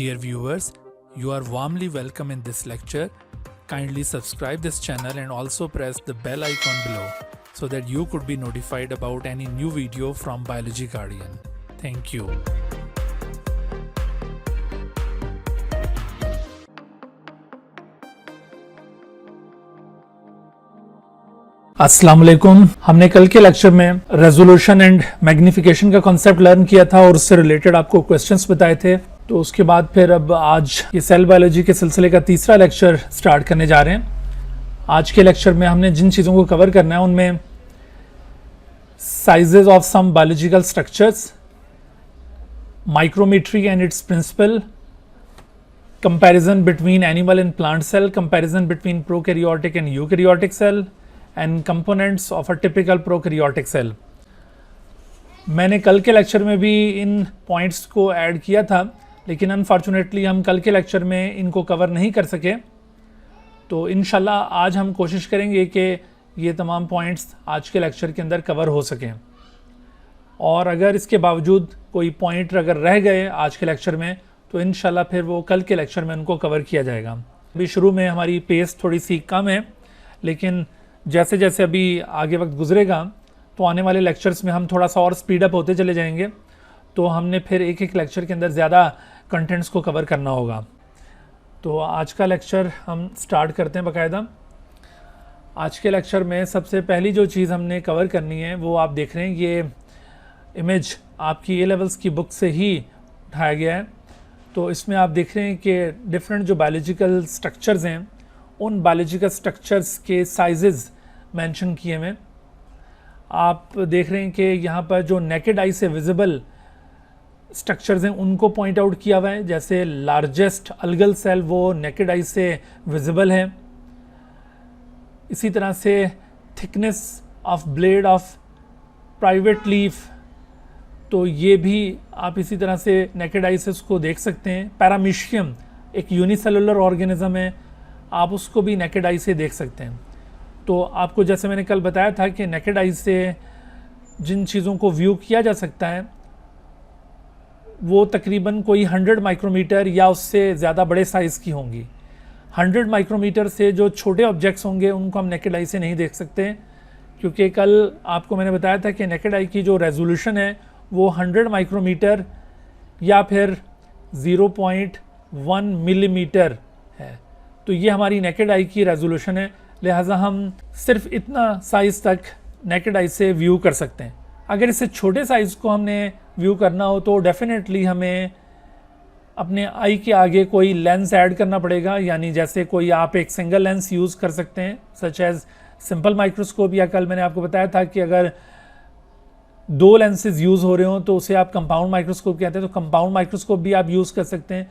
Dear viewers, you are warmly welcome in this lecture. Kindly subscribe this channel and also press the bell icon below so that you could be notified about any new video from Biology Guardian. Thank you. अस्सलाम वालेकुम। हमने कल के lecture में resolution and magnification का concept learn किया था और उससे रिलेटेड आपको क्वेश्चंस बताए थे। तो उसके बाद फिर अब आज ये सेल बायोलॉजी के सिलसिले का तीसरा लेक्चर स्टार्ट करने जा रहे हैं। आज के लेक्चर में हमने जिन चीज़ों को कवर करना है उनमें sizes of some biological structures, micrometry and its principle, comparison between animal and plant cell, comparison between prokaryotic and eukaryotic cell and components of a typical prokaryotic cell. मैंने कल के लेक्चर में भी इन पॉइंट्स को add किया था, लेकिन unfortunately हम कल के लेक्चर में इनको कवर नहीं कर सके। तो इंशाल्लाह आज हम कोशिश करेंगे कि ये तमाम पॉइंट्स आज के लेक्चर के अंदर कवर हो सकें, और अगर इसके बावजूद कोई पॉइंट अगर रह गए आज के लेक्चर में तो इंशाल्लाह फिर वो कल के लेक्चर में उनको कवर किया जाएगा। अभी शुरू में हमारी पेस थोड़ी सी कम है, लेकिन जैसे जैसे अभी आगे वक्त गुजरेगा तो आने वाले लेक्चर्स में हम थोड़ा सा और स्पीड अप होते चले जाएंगे। तो हमने फिर एक एक लेक्चर के अंदर ज़्यादा कंटेंट्स को कवर करना होगा। तो आज का लेक्चर हम स्टार्ट करते हैं बाकायदा। आज के लेक्चर में सबसे पहली जो चीज़ हमने कवर करनी है वो आप देख रहे हैं, ये इमेज आपकी ए लेवल्स की बुक से ही उठाया गया है। तो इसमें आप देख रहे हैं कि डिफरेंट जो बायोलॉजिकल स्ट्रक्चर्स हैं उन बायोलॉजिकल स्ट्रक्चर्स के साइजेस मेंशन किए हुए। आप देख रहे हैं कि यहाँ पर जो नेकेड आई से विजिबल स्ट्रक्चर्स हैं उनको पॉइंट आउट किया हुआ है। जैसे लार्जेस्ट अलगल सेल वो नेकेड आई से विजिबल है। इसी तरह से thickness of blade of private leaf, तो ये भी आप इसी तरह से नेकेड आई से उसको देख सकते हैं। पैरामीशियम एक यूनिसेलुलर ऑर्गेनिज्म है, आप उसको भी नेकेड आई से देख सकते हैं। तो आपको जैसे मैंने कल बताया था कि नेकेड आई से जिन चीज़ों को व्यू किया जा सकता है वो तकरीबन कोई 100 माइक्रोमीटर या उससे ज़्यादा बड़े साइज़ की होंगी। 100 माइक्रोमीटर से जो छोटे ऑब्जेक्ट्स होंगे उनको हम नेकेड आई से नहीं देख सकते, क्योंकि कल आपको मैंने बताया था कि नेकेड आई की जो रेजोल्यूशन है वो 100 माइक्रोमीटर या फिर 0.1 मिलीमीटर है। तो ये हमारी नेकेड आई की रेजोल्यूशन है, लिहाजा हम सिर्फ इतना साइज़ तक नेकेड आई से व्यू कर सकते हैं। अगर इससे छोटे साइज़ को हमने व्यू करना हो तो डेफिनेटली हमें अपने आई के आगे कोई लेंस ऐड करना पड़ेगा, यानी जैसे कोई आप एक सिंगल लेंस यूज़ कर सकते हैं सच एज़ सिंपल माइक्रोस्कोप, या कल मैंने आपको बताया था कि अगर 2 लेंसेज यूज़ हो रहे हो तो उसे आप कंपाउंड माइक्रोस्कोप कहते हैं। तो कंपाउंड माइक्रोस्कोप भी आप यूज़ कर सकते हैं।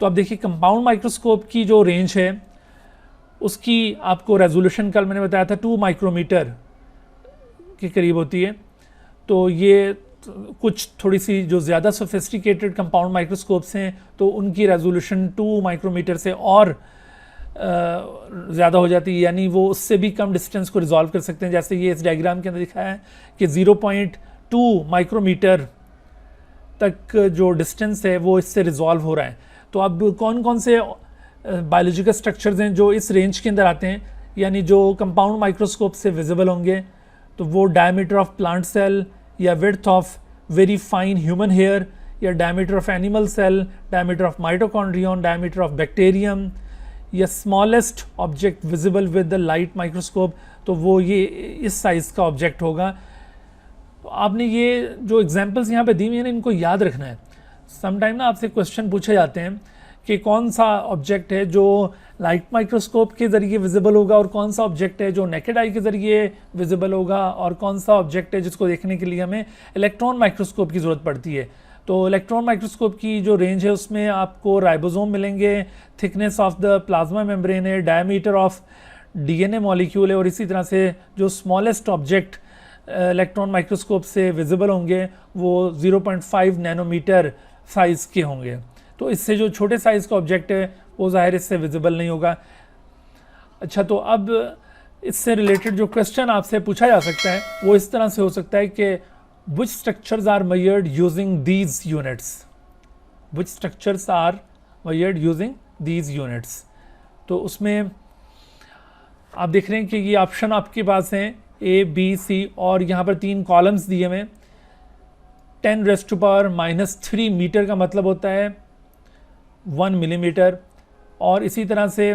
तो अब देखिए कंपाउंड माइक्रोस्कोप की जो रेंज है उसकी आपको रेजोल्यूशन कल मैंने बताया था 2 माइक्रोमीटर के करीब होती है। तो ये कुछ थोड़ी सी जो ज़्यादा सोफिस्टिकेटेड कंपाउंड माइक्रोस्कोप्स हैं तो उनकी रेजोल्यूशन 2 माइक्रोमीटर से और ज़्यादा हो जाती है, यानी वो उससे भी कम डिस्टेंस को रिजॉल्व कर सकते हैं। जैसे ये इस डायग्राम के अंदर दिखाया है कि 0.2 माइक्रोमीटर तक जो डिस्टेंस है वो इससे रिजॉल्व हो रहा है। तो अब कौन कौन से बायोलॉजिकल स्ट्रक्चर्स हैं जो इस रेंज के अंदर आते हैं, यानी जो कंपाउंड माइक्रोस्कोप से विजिबल होंगे, तो वो डायमीटर ऑफ प्लांट सेल या width of very fine human hair, या diameter of animal cell, diameter of mitochondrion, diameter of bacterium, या smallest object visible with the light microscope, तो वो ये इस साइज़ का ऑब्जेक्ट होगा। तो आपने ये जो एग्जांपल्स यहाँ पे दी हुई हैं इनको याद रखना है। समटाइम ना आपसे क्वेश्चन पूछे जाते हैं कि कौन सा ऑब्जेक्ट है जो लाइट माइक्रोस्कोप के ज़रिए विजिबल होगा और कौन सा ऑब्जेक्ट है जो नेकेड आई के ज़रिए विजिबल होगा और कौन सा ऑब्जेक्ट है जिसको देखने के लिए हमें इलेक्ट्रॉन माइक्रोस्कोप की ज़रूरत पड़ती है। तो इलेक्ट्रॉन माइक्रोस्कोप की जो रेंज है उसमें आपको राइबोसोम मिलेंगे, thickness of the plasma membrane है, डायमीटर ऑफ डीएनए मॉलिक्यूल है, और इसी तरह से जो स्मॉलेस्ट ऑब्जेक्ट इलेक्ट्रॉन माइक्रोस्कोप से विजिबल होंगे वो 0.5 नैनोमीटर साइज़ के होंगे। तो इससे जो छोटे साइज़ का ऑब्जेक्ट है वो ज़ाहिर इससे विजिबल नहीं होगा। अच्छा, तो अब इससे रिलेटेड जो क्वेश्चन आपसे पूछा जा सकता है वो इस तरह से हो सकता है कि which structures are measured using these units, which structures are measured using these units। तो उसमें आप देख रहे हैं कि ये ऑप्शन आपके पास हैं A, B, C और यहाँ पर 3 कॉलम्स दिए हुए। 10⁻³ मीटर का मतलब होता है 1 मिलीमीटर, और इसी तरह से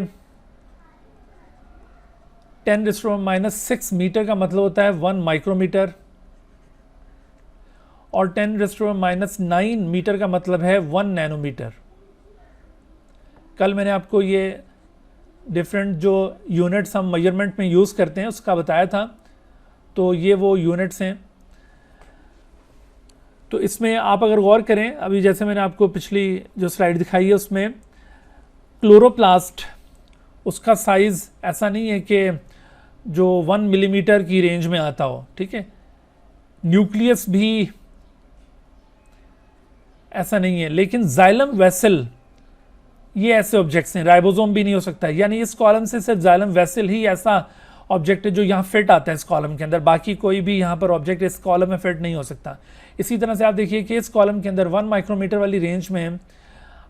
10⁻⁶ मीटर का मतलब होता है 1 माइक्रोमीटर, और 10⁻⁹ मीटर का मतलब है 1 नैनोमीटर। कल मैंने आपको ये डिफरेंट जो यूनिट्स हम मेजरमेंट में यूज़ करते हैं उसका बताया था, तो ये वो यूनिट्स हैं। तो इसमें आप अगर गौर करें, अभी जैसे मैंने आपको पिछली जो स्लाइड दिखाई है उसमें क्लोरोप्लास्ट, उसका साइज़ ऐसा नहीं है कि जो 1 मिलीमीटर की रेंज में आता हो, ठीक है। न्यूक्लियस भी ऐसा नहीं है, लेकिन जाइलम वेसल ये ऐसे ऑब्जेक्ट्स हैं। राइबोसोम भी नहीं हो सकता, यानी इस कॉलम से सिर्फ जाइलम वेसल ही ऐसा ऑब्जेक्ट है जो यहाँ फिट आता है इस कॉलम के अंदर, बाकी कोई भी यहाँ पर ऑब्जेक्ट इस कॉलम में फिट नहीं हो सकता। इसी तरह से आप देखिए कि इस कॉलम के अंदर 1 माइक्रोमीटर वाली रेंज में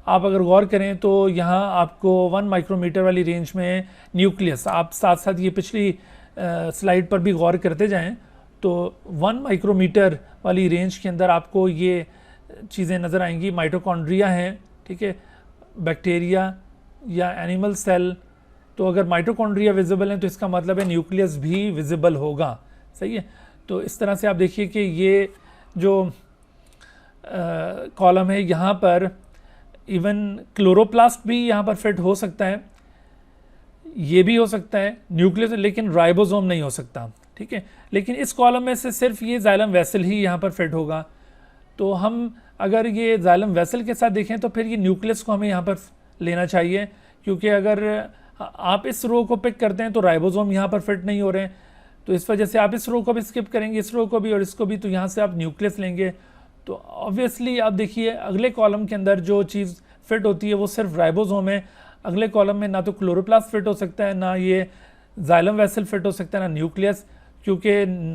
आप अगर गौर करें तो यहाँ आपको 1 माइक्रोमीटर वाली रेंज में न्यूक्लियस, आप साथ साथ ये पिछली स्लाइड पर भी गौर करते जाएं तो 1 माइक्रोमीटर वाली रेंज के अंदर आपको ये चीज़ें नज़र आएंगी। माइटोकॉन्ड्रिया हैं, ठीक है, बैक्टीरिया या एनिमल सेल। तो अगर माइटोकॉन्ड्रिया विजिबल हैं तो इसका मतलब है न्यूक्लियस भी विजिबल होगा, सही है। तो इस तरह से आप देखिए कि ये जो कॉलम है यहाँ पर इवन क्लोरोप्लास्ट भी यहाँ पर फिट हो सकता है, ये भी हो सकता है न्यूक्लियस, लेकिन राइबोसोम नहीं हो सकता, ठीक है। लेकिन इस कॉलम में से सिर्फ ये जाइलम वेसल ही यहाँ पर फिट होगा। तो हम अगर ये जाइलम वेसल के साथ देखें तो फिर ये न्यूक्लियस को हमें यहाँ पर लेना चाहिए, क्योंकि अगर आप इस रो को पिक करते हैं तो राइबोसोम यहाँ पर फिट नहीं हो रहे हैं, तो इस वजह से आप इस रो को भी स्किप करेंगे, इस रो को भी और इसको भी, तो यहाँ से आप न्यूक्लियस लेंगे। तो ऑब्वियसली आप देखिए अगले कॉलम के अंदर जो चीज़ फिट होती है वो सिर्फ राइबोसोम है। अगले कॉलम में ना तो क्लोरोप्लास्ट फिट हो सकता है, ना ये जाइलम वेसल फिट हो सकता है, ना न्यूक्लियस, क्योंकि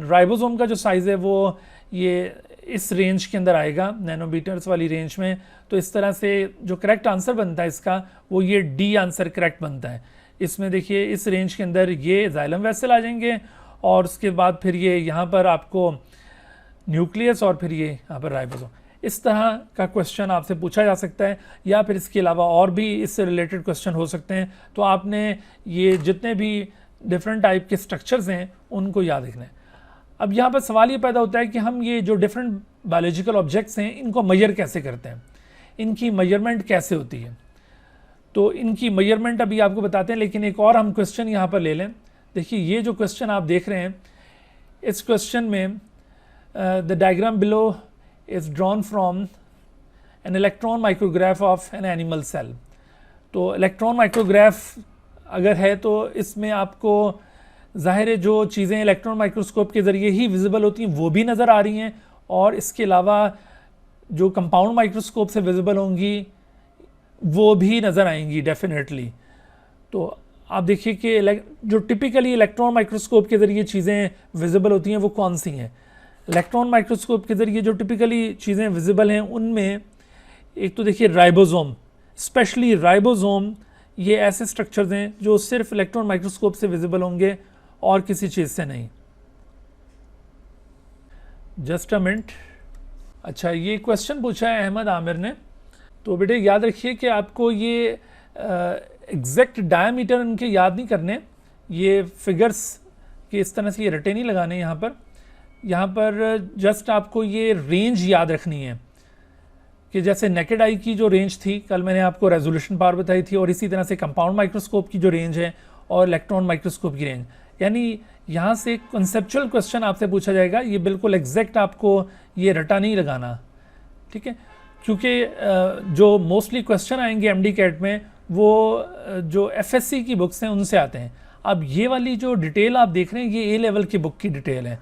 राइबोसोम का जो साइज़ है वो ये इस रेंज के अंदर आएगा, नैनोमीटर्स वाली रेंज में। तो इस तरह से जो करेक्ट आंसर बनता है इसका वो ये डी आंसर करेक्ट बनता है। इसमें देखिए इस रेंज के अंदर ये जाइलम वेसल आ जाएंगे और उसके बाद फिर ये यहाँ पर आपको न्यूक्लियस और फिर ये यहाँ पर राइबोसोम। इस तरह का क्वेश्चन आपसे पूछा जा सकता है, या फिर इसके अलावा और भी इससे रिलेटेड क्वेश्चन हो सकते हैं। तो आपने ये जितने भी डिफरेंट टाइप के स्ट्रक्चर्स हैं उनको याद रखना है। अब यहाँ पर सवाल ये पैदा होता है कि हम ये जो डिफरेंट बायोलॉजिकल ऑब्जेक्ट्स हैं इनको मेजर कैसे करते हैं, इनकी मेजरमेंट कैसे होती है। तो इनकी मेजरमेंट अभी आपको बताते हैं, लेकिन एक और हम क्वेश्चन यहाँ पर ले लें। देखिए ये जो क्वेश्चन आप देख रहे हैं, इस क्वेश्चन में the diagram below is drawn from an electron micrograph of an animal cell. तो इलेक्ट्रॉन माइक्रोग्राफ अगर है तो इसमें आपको ज़ाहिर है जो चीज़ें इलेक्ट्रॉन माइक्रोस्कोप के ज़रिए ही विजिबल होती हैं वो भी नज़र आ रही हैं, और इसके अलावा जो कंपाउंड माइक्रोस्कोप से विजिबल होंगी वो भी नज़र आएंगी डेफिनेटली। तो आप देखिए कि जो टिपिकली इलेक्ट्रॉन माइक्रोस्कोप के ज़रिए चीज़ें विजिबल होती हैं वो कौन सी हैं। इलेक्ट्रॉन माइक्रोस्कोप के ज़रिए जो टिपिकली चीज़ें विजिबल हैं उनमें एक तो देखिए राइबोसोम, स्पेशली राइबोसोम, ये ऐसे स्ट्रक्चर्स हैं जो सिर्फ इलेक्ट्रॉन माइक्रोस्कोप से विजिबल होंगे और किसी चीज़ से नहीं। Just a minute. अच्छा, ये क्वेश्चन पूछा है अहमद आमिर ने। तो बेटे याद रखिए कि आपको ये एग्जैक्ट डायमीटर उनके याद नहीं करने, ये फिगर्स के इस तरह से ये रटे नहीं लगाने। यहाँ पर जस्ट आपको ये रेंज याद रखनी है कि जैसे नेकेड आई की जो रेंज थी, कल मैंने आपको रेजोल्यूशन पावर बताई थी, और इसी तरह से कंपाउंड माइक्रोस्कोप की जो रेंज है और इलेक्ट्रॉन माइक्रोस्कोप की रेंज, यानी यहाँ से कंसेप्चुअल क्वेश्चन आपसे पूछा जाएगा। ये बिल्कुल एग्जैक्ट आपको ये रटा नहीं लगाना, ठीक है, क्योंकि जो मोस्टली क्वेश्चन आएंगे एमडी कैट में वो जो एफएससी की बुक्स हैं उनसे आते हैं। अब ये वाली जो डिटेल आप देख रहे हैं ये ए लेवल की बुक की डिटेल है,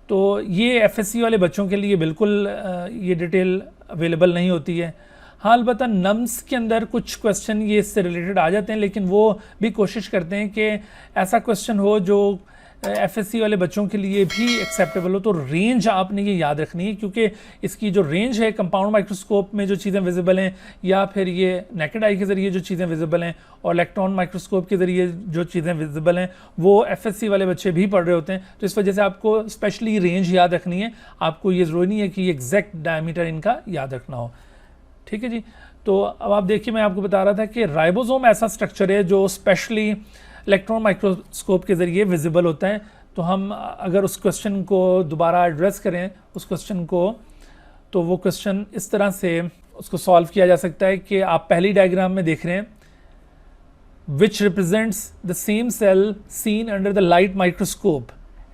तो ये एफएससी वाले बच्चों के लिए बिल्कुल ये डिटेल अवेलेबल नहीं होती है। हाँ, अलबत्ता नम्स के अंदर कुछ क्वेश्चन ये इससे रिलेटेड आ जाते हैं, लेकिन वो भी कोशिश करते हैं कि ऐसा क्वेश्चन हो जो एफएससी वाले बच्चों के लिए भी एक्सेप्टेबल हो। तो रेंज आपने ये याद रखनी है, क्योंकि इसकी जो रेंज है कंपाउंड माइक्रोस्कोप में जो चीज़ें विजिबल हैं, या फिर ये नेकेड आई के ज़रिए जो चीज़ें विजिबल हैं, और इलेक्ट्रॉन माइक्रोस्कोप के ज़रिए जो चीज़ें विजिबल हैं, वो एफएससी वाले बच्चे भी पढ़ रहे होते हैं। तो इस वजह से आपको स्पेशली रेंज याद रखनी है। आपको ये ज़रूरी नहीं है कि एग्जैक्ट डायमीटर इनका याद रखना हो। ठीक है जी। तो अब आप देखिए, मैं आपको बता रहा था कि राइबोसोम ऐसा स्ट्रक्चर है जो स्पेशली इलेक्ट्रॉन माइक्रोस्कोप के ज़रिए विजिबल होता है। तो हम अगर उस क्वेश्चन को दोबारा एड्रेस करें उस क्वेश्चन को, तो वो क्वेश्चन इस तरह से उसको सॉल्व किया जा सकता है कि आप पहली डायग्राम में देख रहे हैं, which represents the same cell seen under the light microscope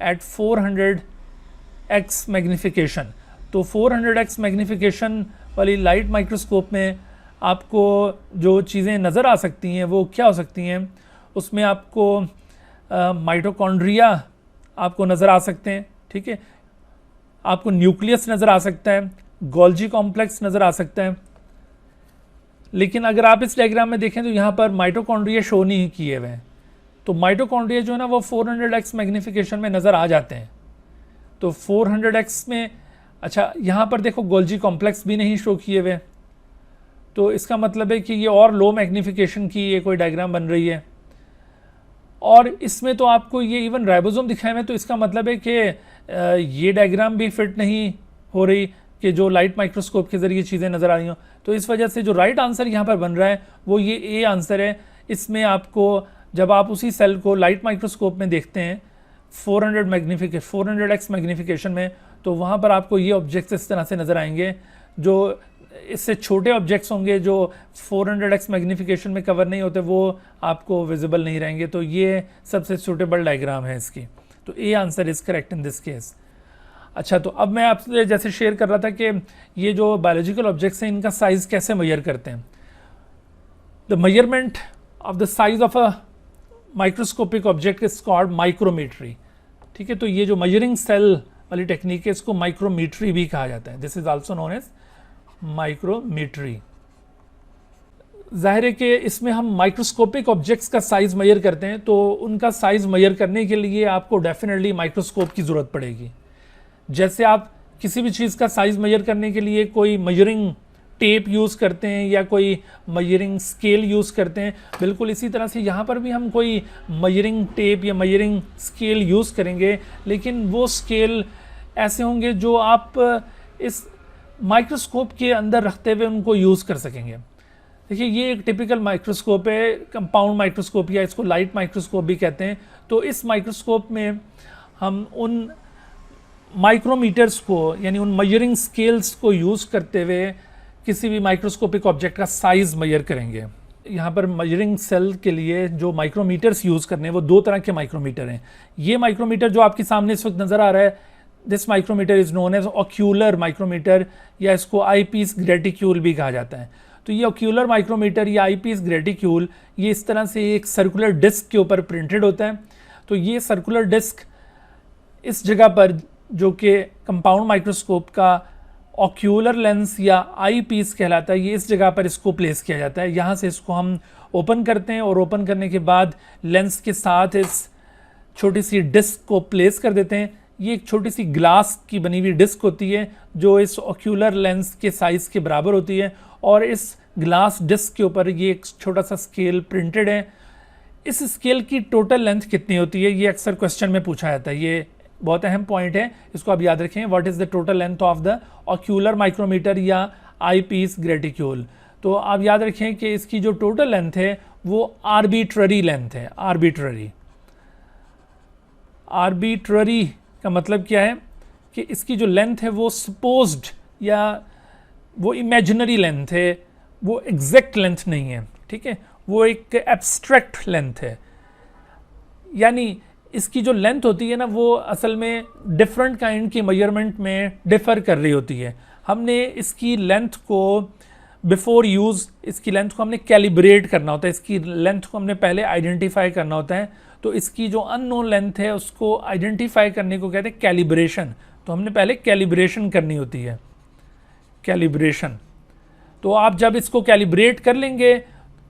at 400x magnification. तो 400x मैग्निफिकेशन वाली लाइट माइक्रोस्कोप में आपको जो चीज़ें नज़र आ सकती हैं वो क्या हो सकती हैं? उसमें आपको माइटोकॉन्ड्रिया आपको नज़र आ सकते हैं। ठीक है, आपको न्यूक्लियस नज़र आ सकता है, गोल्जी कॉम्प्लेक्स नज़र आ सकता है। लेकिन अगर आप इस डायग्राम में देखें तो यहाँ पर माइटोकॉन्ड्रिया शो नहीं किए हुए हैं। तो माइटोकॉन्ड्रिया जो है ना वो 400x मैग्निफिकेशन में नज़र आ जाते हैं। तो 400x में, अच्छा यहाँ पर देखो गोल्जी कॉम्प्लेक्स भी नहीं शो किए हुए। तो इसका मतलब है कि ये और लो मैग्निफिकेशन की ये कोई डायग्राम बन रही है। और इसमें तो आपको ये इवन राइबोसोम दिखाए हुए, तो इसका मतलब है कि ये डायग्राम भी फिट नहीं हो रही कि जो लाइट माइक्रोस्कोप के ज़रिए चीज़ें नज़र आ रही हों। तो इस वजह से जो राइट आंसर यहाँ पर बन रहा है वो ये ए आंसर है। इसमें आपको जब आप उसी सेल को लाइट माइक्रोस्कोप में देखते हैं 400x मैग्निफिकेशन में, तो वहाँ पर आपको ये ऑब्जेक्ट्स इस तरह से नज़र आएंगे जो इससे छोटे ऑब्जेक्ट्स होंगे, जो 400x मैग्निफिकेशन में कवर नहीं होते, वो आपको विजिबल नहीं रहेंगे। तो ये सबसे सूटेबल डायग्राम है इसकी। तो A answer is correct in this case. अच्छा, तो अब मैं आपसे जैसे शेयर कर रहा था कि ये जो बायोलॉजिकल ऑब्जेक्ट्स हैं इनका साइज़ कैसे मेजर करते हैं। The measurement of the size of a microscopic object is called micrometry. ठीक है, तो ये जो मेजरिंग सेल वाली टेक्निक है इसको माइक्रोमीट्री भी कहा जाता है। This is also known as micrometry. जाहिर है कि इसमें हम माइक्रोस्कोपिक ऑब्जेक्ट्स का साइज मेजर करते हैं, तो उनका साइज मेजर करने के लिए आपको डेफिनेटली माइक्रोस्कोप की ज़रूरत पड़ेगी। जैसे आप किसी भी चीज़ का साइज मेजर करने के लिए कोई मेजरिंग टेप यूज़ करते हैं या कोई मेजरिंग स्केल यूज़ करते हैं, बिल्कुल इसी तरह से यहाँ पर भी हम कोई मेजरिंग टेप या मेजरिंग स्केल यूज़ करेंगे, लेकिन वो स्केल ऐसे होंगे जो आप इस माइक्रोस्कोप के अंदर रखते हुए उनको यूज़ कर सकेंगे। देखिए, ये एक टिपिकल माइक्रोस्कोप है, कंपाउंड माइक्रोस्कोप या इसको लाइट माइक्रोस्कोप भी कहते हैं। तो इस माइक्रोस्कोप में हम उन माइक्रोमीटर्स को यानी उन मेजरिंग स्केल्स को यूज़ करते हुए किसी भी माइक्रोस्कोपिक ऑब्जेक्ट का साइज़ मेजर करेंगे। यहाँ पर मेजरिंग सेल के लिए जो माइक्रोमीटर्स यूज़ करने हैं वो दो तरह के माइक्रोमीटर हैं। ये माइक्रोमीटर जो आपके सामने इस वक्त नज़र आ रहा है, this micrometer is known as ocular micrometer, या इसको आईपीस ग्रेटिक्यूल भी कहा जाता है। तो ये ऑक्यूलर माइक्रोमीटर या आईपीस ग्रेटिक्यूल ये इस तरह से एक सर्कुलर डिस्क के ऊपर प्रिंटेड होता है। तो ये सर्कुलर डिस्क इस जगह पर, जो कि कंपाउंड माइक्रोस्कोप का ऑक्यूलर लेंस या आई पीस कहलाता है, ये इस जगह पर इसको प्लेस किया जाता है। यहाँ से इसको हम ओपन करते हैं और ओपन करने के बाद लेंस के साथ इस छोटी सी डिस्क को प्लेस कर देते हैं। ये एक छोटी सी ग्लास की बनी हुई डिस्क होती है जो इस ऑक्यूलर लेंस के साइज़ के बराबर होती है, और इस ग्लास डिस्क के ऊपर ये एक छोटा सा स्केल प्रिंटेड है। इस स्केल की टोटल लेंथ कितनी होती है, ये अक्सर क्वेश्चन में पूछा जाता है। ये बहुत अहम पॉइंट है, इसको आप याद रखें। What is the total length of the ocular micrometer या आई पीस ग्रेटिक्यूल। तो आप याद रखें कि इसकी जो टोटल लेंथ है वो आर्बिट्ररी लेंथ है। आर्बिट्ररी का मतलब क्या है कि इसकी जो लेंथ है वो सपोज्ड या वो इमेजिनरी लेंथ है, वो एग्जैक्ट लेंथ नहीं है। ठीक है, वो एक एब्स्ट्रैक्ट लेंथ है। यानी इसकी जो लेंथ होती है ना वो असल में डिफरेंट काइंड की मेजरमेंट में डिफ़र कर रही होती है। हमने इसकी लेंथ को बिफोर यूज़ इसकी लेंथ को हमने कैलिब्रेट करना होता है, इसकी लेंथ को हमने पहले आइडेंटिफाई करना होता है। तो इसकी जो अननोन लेंथ है उसको आइडेंटिफाई करने को कहते हैं कैलिब्रेशन। तो हमने पहले कैलिब्रेशन करनी होती है, कैलिब्रेशन। तो आप जब इसको कैलिब्रेट कर लेंगे,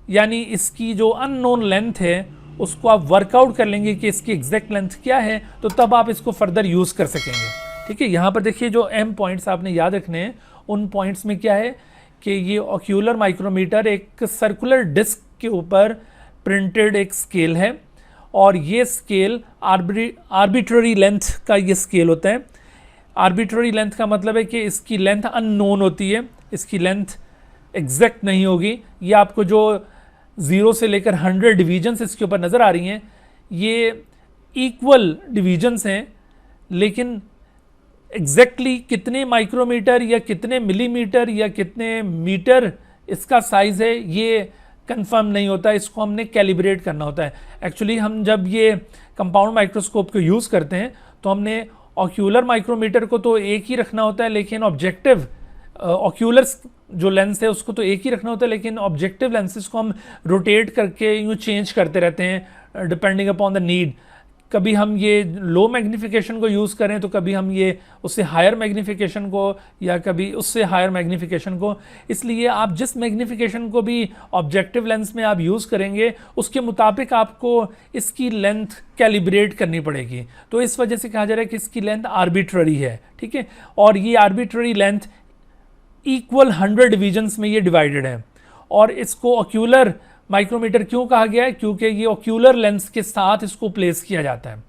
यानी इसकी जो अननोन लेंथ है उसको आप वर्कआउट कर लेंगे कि इसकी एग्जैक्ट लेंथ क्या है, तो तब आप इसको फर्दर यूज़ कर सकेंगे। ठीक है, यहाँ पर देखिए जो एम पॉइंट्स आपने याद रखने हैं, उन पॉइंट्स में क्या है कि ये ओक्यूलर माइक्रोमीटर एक सर्कुलर डिस्क के ऊपर प्रिंटेड एक स्केल है, और ये स्केल आर्बिट्ररी लेंथ का ये स्केल होता है। आर्बिट्ररी लेंथ का मतलब है कि इसकी लेंथ अननोन होती है, इसकी लेंथ एग्जैक्ट नहीं होगी। ये आपको जो 0 से लेकर 100 डिवीजन्स इसके ऊपर नज़र आ रही हैं, ये इक्वल डिवीजन्स हैं, लेकिन एग्जैक्टली कितने माइक्रोमीटर या कितने मिलीमीटर या कितने मीटर इसका साइज़ है, ये कंफर्म नहीं होता। इसको हमने कैलिब्रेट करना होता है। एक्चुअली हम जब ये कंपाउंड माइक्रोस्कोप को यूज़ करते हैं तो हमने ऑक्यूलर माइक्रोमीटर को तो एक ही रखना होता है, लेकिन ऑब्जेक्टिव ऑक्यूलर जो लेंस है उसको तो एक ही रखना होता है, लेकिन ऑब्जेक्टिव लेंसेज को हम रोटेट करके यूँ चेंज करते रहते हैं डिपेंडिंग अपॉन द नीड। कभी हम ये लो मैग्नीफिकेशन को यूज़ करें तो कभी हम ये उससे हायर मैग्नीफिकेशन को, या कभी उससे हायर मैग्नीफिकेशन को। इसलिए आप जिस मैग्नीफिकेशन को भी ऑब्जेक्टिव लेंस में आप यूज़ करेंगे उसके मुताबिक आपको इसकी लेंथ कैलिब्रेट करनी पड़ेगी। तो इस वजह से कहा जा रहा है कि इसकी लेंथ आर्बिट्ररी है। ठीक है, और ये आर्बिट्ररी लेंथ इक्वल 100 डिवीजन्स में ये डिवाइडेड है। और इसको ऑक्यूलर माइक्रोमीटर क्यों कहा गया है? क्योंकि ये ऑक्यूलर लेंस के साथ इसको प्लेस किया जाता है।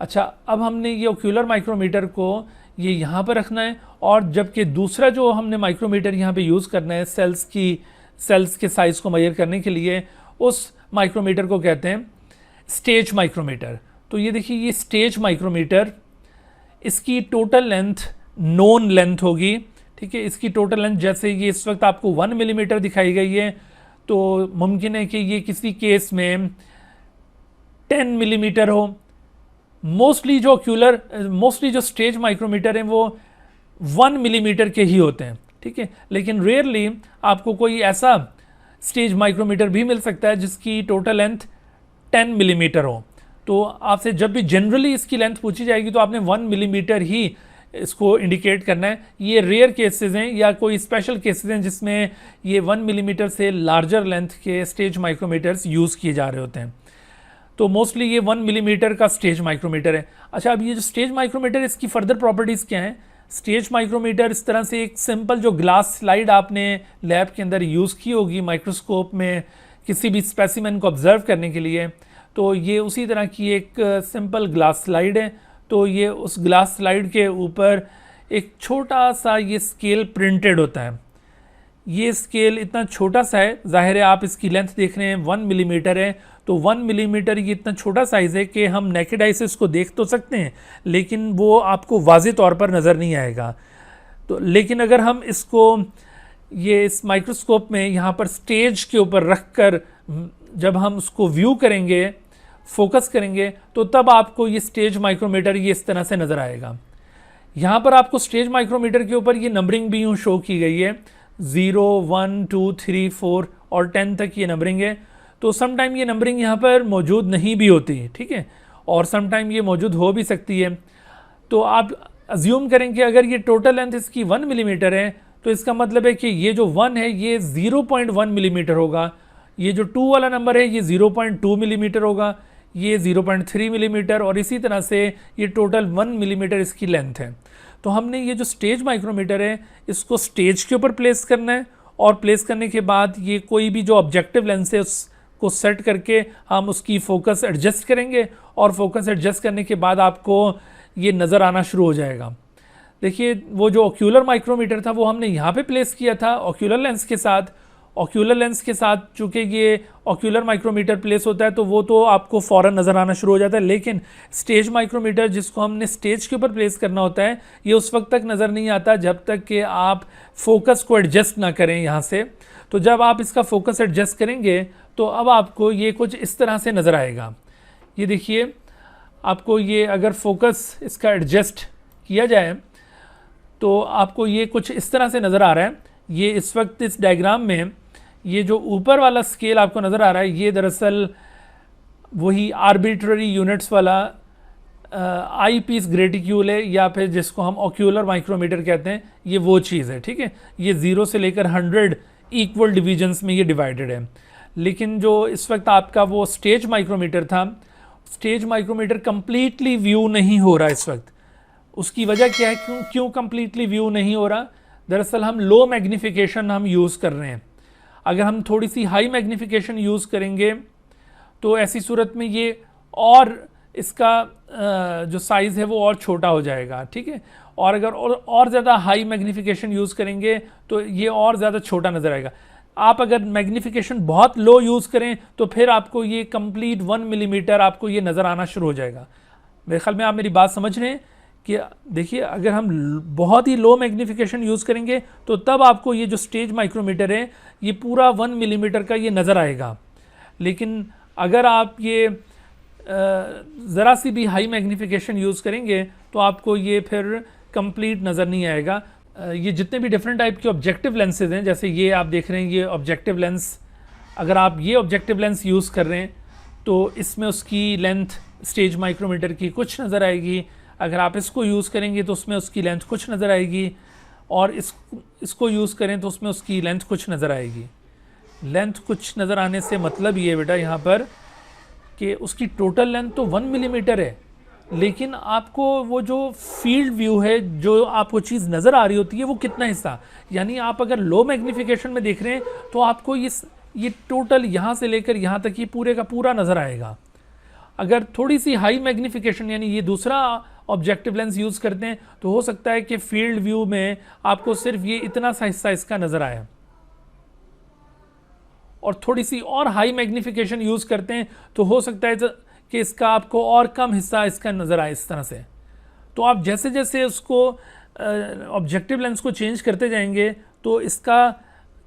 अच्छा, अब हमने ये ऑक्यूलर माइक्रोमीटर को ये यहाँ पर रखना है, और जबकि दूसरा जो हमने माइक्रोमीटर यहाँ पे यूज़ करना है सेल्स के साइज़ को मेजर करने के लिए, उस माइक्रोमीटर को कहते हैं स्टेज माइक्रोमीटर। तो ये देखिए, ये स्टेज माइक्रोमीटर, इसकी टोटल लेंथ नोन लेंथ होगी। ठीक है, इसकी टोटल लेंथ जैसे ये इस वक्त आपको 1 मिलीमीटर दिखाई गई है, तो मुमकिन है कि ये किसी केस में 10 मिलीमीटर हो। मोस्टली जो स्टेज माइक्रोमीटर हैं वो 1 मिलीमीटर के ही होते हैं। ठीक है, लेकिन रेयरली आपको कोई ऐसा स्टेज माइक्रोमीटर भी मिल सकता है जिसकी टोटल लेंथ 10 मिलीमीटर हो। तो आपसे जब भी जनरली इसकी लेंथ पूछी जाएगी तो आपने 1 मिलीमीटर ही इसको इंडिकेट करना है। ये रेयर केसेस हैं या कोई स्पेशल केसेस हैं जिसमें ये 1 मिलीमीटर से लार्जर लेंथ के स्टेज माइक्रोमीटर्स यूज़ किए जा रहे होते हैं। तो मोस्टली ये 1 मिलीमीटर का स्टेज माइक्रोमीटर है। अच्छा, अब ये जो स्टेज माइक्रोमीटर, इसकी फर्दर प्रॉपर्टीज़ क्या हैं? स्टेज माइक्रोमीटर इस तरह से एक सिंपल जो ग्लास स्लाइड आपने लैब के अंदर यूज़ की होगी माइक्रोस्कोप में किसी भी स्पेसिमेन को ऑब्जर्व करने के लिए, तो ये उसी तरह की एक सिंपल ग्लास स्लाइड है। तो ये उस ग्लास स्लाइड के ऊपर एक छोटा सा ये स्केल प्रिंटेड होता है। ये स्केल इतना छोटा सा है, जाहिर है आप इसकी लेंथ देख रहे हैं 1 मिलीमीटर है, तो 1 मिलीमीटर ये इतना छोटा साइज़ है कि हम नेकेड आई से इसको देख तो सकते हैं, लेकिन वो आपको वाज़े तौर पर नज़र नहीं आएगा। तो लेकिन अगर हम इसको ये इस माइक्रोस्कोप में यहाँ पर स्टेज के ऊपर रख कर जब हम उसको व्यू करेंगे, फोकस करेंगे, तो तब आपको ये स्टेज माइक्रोमीटर ये इस तरह से नज़र आएगा। यहाँ पर आपको स्टेज माइक्रोमीटर के ऊपर ये नंबरिंग भी यूँ शो की गई है, 0, 1, 2, 3, 4 और 10 तक ये नंबरिंग है। तो समटाइम ये नंबरिंग यहाँ पर मौजूद नहीं भी होती, ठीक है, और समटाइम ये मौजूद हो भी सकती है। तो आप अज्यूम करें कि अगर ये टोटल लेंथ इसकी 1 मिलीमीटर है, तो इसका मतलब है कि ये जो 1 है ये 0.1 मिलीमीटर होगा, ये जो 2 वाला नंबर है ये 0.2 मिलीमीटर होगा, ये 0.3 मिलीमीटर, और इसी तरह से ये टोटल 1 मिलीमीटर इसकी लेंथ है। तो हमने ये जो स्टेज माइक्रोमीटर है इसको स्टेज के ऊपर प्लेस करना है, और प्लेस करने के बाद ये कोई भी जो ऑब्जेक्टिव लेंस है उसको सेट करके हम उसकी फोकस एडजस्ट करेंगे, और फोकस एडजस्ट करने के बाद आपको ये नज़र आना शुरू हो जाएगा। देखिए, वो जो ऑक्यूलर माइक्रोमीटर था वो हमने यहाँ पे प्लेस किया था ऑक्यूलर लेंस के साथ। ऑक्यूलर लेंस के साथ चूँकि ये ऑक्यूलर माइक्रोमीटर प्लेस होता है तो वो तो आपको फ़ौरन नज़र आना शुरू हो जाता है, लेकिन स्टेज माइक्रोमीटर जिसको हमने स्टेज के ऊपर प्लेस करना होता है ये उस वक्त तक नज़र नहीं आता जब तक कि आप फोकस को एडजस्ट ना करें यहाँ से। तो जब आप इसका फोकस एडजस्ट करेंगे तो अब आपको ये कुछ इस तरह से नज़र आएगा। ये देखिए, आपको ये अगर फोकस इसका एडजस्ट किया जाए तो आपको ये कुछ इस तरह से नज़र आ रहा है। ये इस वक्त इस डायग्राम में ये जो ऊपर वाला स्केल आपको नज़र आ रहा है ये दरअसल वही आर्बिट्ररी यूनिट्स वाला आई पीस ग्रेटिक्यूल है, या फिर जिसको हम ऑक्यूलर माइक्रोमीटर कहते हैं, ये वो चीज़ है। ठीक है, ये 0 से लेकर 100 इक्वल डिवीजन्स में ये डिवाइडेड है। लेकिन जो इस वक्त आपका वो स्टेज माइक्रोमीटर था, स्टेज माइक्रोमीटर कंप्लीटली व्यू नहीं हो रहा इस वक्त। उसकी वजह क्या है, क्यों कंप्लीटली व्यू नहीं हो रहा? दरअसल हम लो मैग्नीफिकेशन हम यूज़ कर रहे हैं। अगर हम थोड़ी सी हाई मैग्नीफिकेशन यूज़ करेंगे तो ऐसी सूरत में ये और इसका जो साइज़ है वो और छोटा हो जाएगा, ठीक है। और अगर और ज़्यादा हाई मैग्नीफिकेशन यूज़ करेंगे तो ये और ज़्यादा छोटा नज़र आएगा। आप अगर मैग्नीफिकेशन बहुत लो यूज़ करें तो फिर आपको ये कंप्लीट 1 मिलीमीटर आपको ये नज़र आना शुरू हो जाएगा। मेरे ख्याल में आप मेरी बात समझ रहे हैं कि देखिए, अगर हम बहुत ही लो मैग्नीफिकेशन यूज़ करेंगे तो तब आपको ये जो स्टेज माइक्रोमीटर है ये पूरा 1 मिलीमीटर का ये नज़र आएगा। लेकिन अगर आप ये ज़रा सी भी हाई मैग्नीफिकेशन यूज़ करेंगे तो आपको ये फिर कंप्लीट नज़र नहीं आएगा। ये जितने भी डिफरेंट टाइप के ऑब्जेक्टिव लेंसेज हैं, जैसे ये आप देख रहे हैं ये ऑब्जेक्टिव लेंस, अगर आप ये ऑब्जेक्टिव लेंस यूज़ कर रहे हैं तो इसमें उसकी लेंथ स्टेज माइक्रोमीटर की कुछ नज़र आएगी। अगर आप इसको यूज़ करेंगे तो उसमें उसकी लेंथ कुछ नज़र आएगी, और इसको यूज़ करें तो उसमें उसकी लेंथ कुछ नज़र आएगी। लेंथ कुछ नज़र आने से मतलब ये बेटा यहाँ पर कि उसकी टोटल लेंथ तो 1 मिलीमीटर है, लेकिन आपको वो जो फील्ड व्यू है, जो आपको चीज़ नज़र आ रही होती है वो कितना हिस्सा, यानी आप अगर लो मैग्नीफिकेशन में देख रहे हैं तो आपको ये टोटल यहाँ से लेकर यहाँ तक ये पूरे का पूरा नज़र आएगा। अगर थोड़ी सी हाई मैग्नीफिकेशन यानी ये दूसरा ऑब्जेक्टिव लेंस यूज़ करते हैं तो हो सकता है कि फील्ड व्यू में आपको सिर्फ ये इतना सा हिस्सा इसका नज़र आए, और थोड़ी सी और हाई मैग्नीफिकेशन यूज़ करते हैं तो हो सकता है कि इसका आपको और कम हिस्सा इसका नज़र आए इस तरह से। तो आप जैसे जैसे उसको ऑब्जेक्टिव लेंस को चेंज करते जाएंगे तो इसका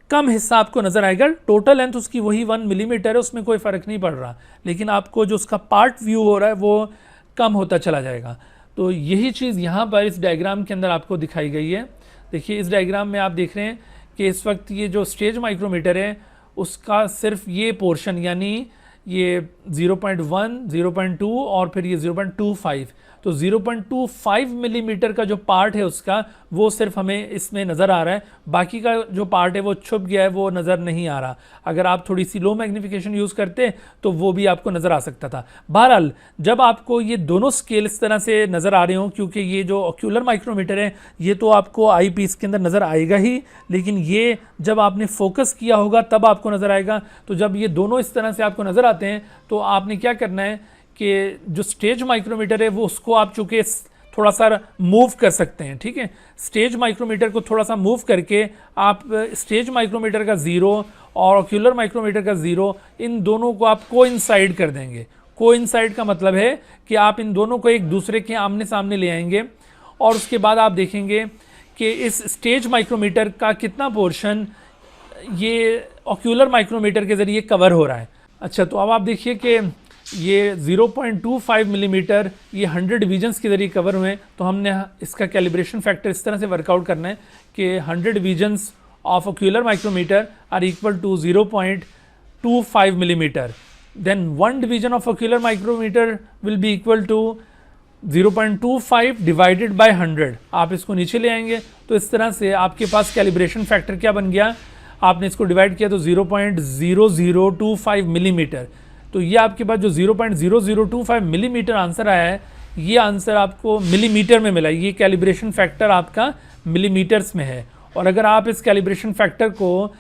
कम हिस्सा आपको नज़र आएगा। टोटल लेंथ उसकी वही 1 मिलीमीटर है, उसमें कोई फ़र्क नहीं पड़ रहा, लेकिन आपको जो उसका पार्ट व्यू हो रहा है वो कम होता चला जाएगा। तो यही चीज़ यहाँ पर इस डायग्राम के अंदर आपको दिखाई गई है। देखिए, इस डायग्राम में आप देख रहे हैं कि इस वक्त ये जो स्टेज माइक्रोमीटर है उसका सिर्फ ये पोर्शन, यानी ये 0.1, 0.2 और फिर ये 0.25, तो 0.25 मिलीमीटर का जो पार्ट है उसका वो सिर्फ हमें इसमें नज़र आ रहा है, बाकी का जो पार्ट है वो छुप गया है, वो नज़र नहीं आ रहा। अगर आप थोड़ी सी लो मैग्नीफिकेशन यूज़ करते तो वो भी आपको नज़र आ सकता था। बहरहाल, जब आपको ये दोनों स्केल इस तरह से नज़र आ रहे हों, क्योंकि ये जो ऑक्यूलर माइक्रोमीटर है ये तो आपको आई पीस के अंदर नज़र आएगा ही, लेकिन ये जब आपने फोकस किया होगा तब आपको नज़र आएगा। तो जब ये दोनों इस तरह से आपको नज़र आते हैं तो आपने क्या करना है कि जो स्टेज माइक्रोमीटर है वो उसको आप चूँकि थोड़ा सा मूव कर सकते हैं, ठीक है। स्टेज माइक्रोमीटर को थोड़ा सा मूव करके आप स्टेज माइक्रोमीटर का 0 और ऑक्यूलर माइक्रोमीटर का 0, इन दोनों को आप कोइंसाइड कर देंगे। कोइंसाइड का मतलब है कि आप इन दोनों को एक दूसरे के आमने सामने ले आएंगे, और उसके बाद आप देखेंगे कि इस स्टेज माइक्रोमीटर का कितना पोर्शन ये ऑक्यूलर माइक्रोमीटर के ज़रिए कवर हो रहा है। अच्छा, तो अब आप देखिए कि ये 0.25 मिलीमीटर ये 100 डिवीजन्स के ज़रिए कवर हुए हैं, तो हमने इसका कैलिब्रेशन फैक्टर इस तरह से वर्कआउट करना है कि 100 divisions of ocular micrometer are equal to 0.25 millimeter. Then one division of ocular micrometer will be equal to 0.25 divided by 100. आप इसको नीचे ले आएंगे तो इस तरह से आपके पास कैलिब्रेशन फैक्टर क्या बन गया, आपने इसको डिवाइड किया तो 0.0025 मिलीमीटर. तो ये आपके पास जो 0.0025 मिलीमीटर आंसर आया है, ये आंसर आपको मिलीमीटर में मिला. ये कैलिब्रेशन फैक्टर आपका मिलीमीटर्स में है. और अगर आप इस कैलिब्रेशन फैक्टर को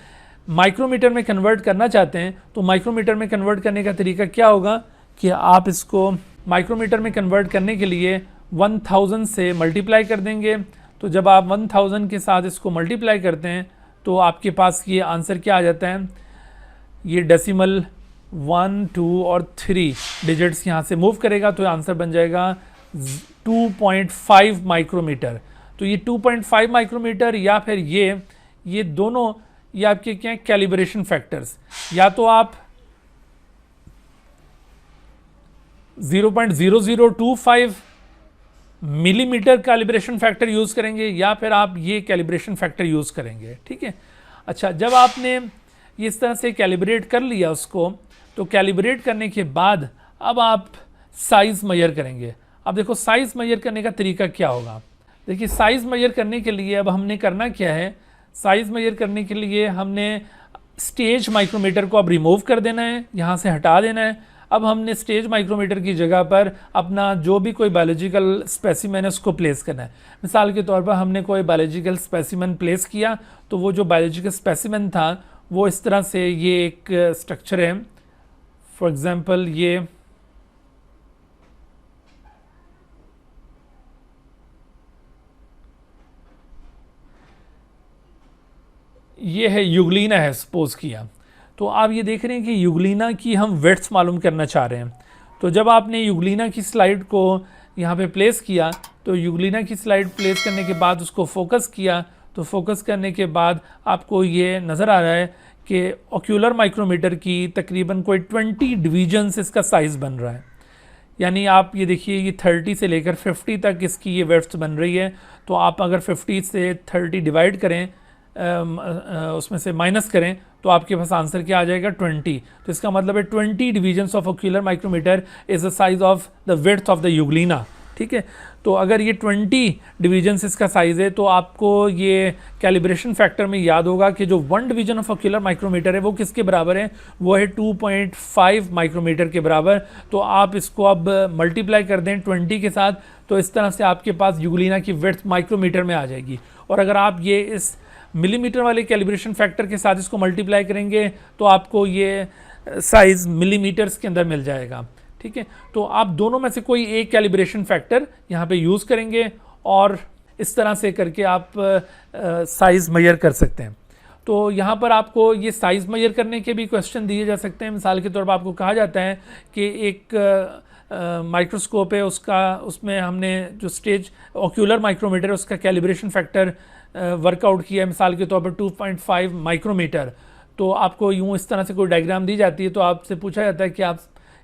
माइक्रोमीटर में कन्वर्ट करना चाहते हैं तो माइक्रोमीटर में कन्वर्ट करने का तरीका क्या होगा कि आप इसको माइक्रोमीटर में कन्वर्ट करने के लिए 1000 से मल्टीप्लाई कर देंगे. तो जब आप 1000 के साथ इसको मल्टीप्लाई करते हैं तो आपके पास ये आंसर क्या आ जाता है, ये डेसिमल 1, 2 और 3 डिजिट्स यहाँ से मूव करेगा तो आंसर बन जाएगा 2.5 माइक्रोमीटर. तो ये 2.5 माइक्रोमीटर या फिर ये दोनों ये आपके क्या हैं कैलिब्रेशन फैक्टर्स. या तो आप 0.0025 मिलीमीटर कैलिब्रेशन फैक्टर यूज़ करेंगे या फिर आप ये कैलिब्रेशन फैक्टर यूज़ करेंगे. ठीक है. अच्छा, जब आपने इस तरह से कैलिब्रेट कर लिया उसको, तो कैलिब्रेट करने के बाद अब आप साइज़ मेजर करेंगे. अब देखो साइज़ मेजर करने का तरीका क्या होगा. देखिए, साइज़ मेजर करने के लिए अब हमने करना क्या है, साइज़ मेजर करने के लिए हमने स्टेज माइक्रोमीटर को अब रिमूव कर देना है, यहाँ से हटा देना है। अब हमने स्टेज माइक्रोमीटर की जगह पर अपना जो भी कोई बायोलॉजिकल स्पेसिमेन है उसको प्लेस करना है। मिसाल के तौर पर हमने कोई बायोलॉजिकल स्पेसिमेन प्लेस किया, तो वो जो बायोलॉजिकल स्पेसिमेन था वो इस तरह से, ये एक स्ट्रक्चर है, फॉर एग्जांपल ये है यूग्लिना है सपोज किया। तो आप ये देख रहे हैं कि यूग्लिना की हम विड्थ मालूम करना चाह रहे हैं। तो जब आपने यूग्लिना की स्लाइड को यहाँ पे प्लेस किया, तो यूग्लिना की स्लाइड प्लेस करने के बाद उसको फोकस किया, तो फोकस करने के बाद आपको ये नज़र आ रहा है कि ऑक्यूलर माइक्रोमीटर की तकरीबन कोई 20 डिवीजन्स इसका साइज़ बन रहा है। यानी आप ये देखिए, ये 30 से लेकर 50 तक इसकी ये विड्थ बन रही है। तो आप अगर 50 से 30 डिवाइड करें, उसमें से माइनस करें, तो आपके पास आंसर क्या आ जाएगा, 20। तो इसका मतलब है 20 divisions of ocular micrometer is the size of the width of the euglena. ठीक है, तो अगर ये 20 डिवीजन्स इसका साइज़ है, तो आपको ये कैलिब्रेशन फैक्टर में याद होगा कि जो 1 डिवीजन ऑफ ऑक्यूलर माइक्रोमीटर है वो किसके बराबर है, वो है 2.5 माइक्रोमीटर के बराबर। तो आप इसको अब मल्टीप्लाई कर दें 20 के साथ, तो इस तरह से आपके पास यूग्लिना की विड्थ माइक्रोमीटर में आ जाएगी। और अगर आप ये इस मिलीमीटर वाले कैलिब्रेशन फैक्टर के साथ इसको मल्टीप्लाई करेंगे, तो आपको ये साइज़ मिलीमीटर्स के अंदर मिल जाएगा। ठीक है, तो आप दोनों में से कोई एक कैलिब्रेशन फैक्टर यहाँ पे यूज़ करेंगे और इस तरह से करके आप साइज़ मेजर कर सकते हैं। तो यहाँ पर आपको ये साइज़ मेजर करने के भी क्वेश्चन दिए जा सकते हैं। मिसाल के तौर पर आपको कहा जाता है कि एक माइक्रोस्कोप है, उसमें हमने जो स्टेज ऑक्यूलर माइक्रोमीटर है उसका कैलिब्रेशन फैक्टर वर्कआउट किया है, मिसाल के तौर पर 2.5 माइक्रोमीटर। तो आपको यूँ इस तरह से कोई डायग्राम दी जाती है, तो आपसे पूछा जाता है कि आप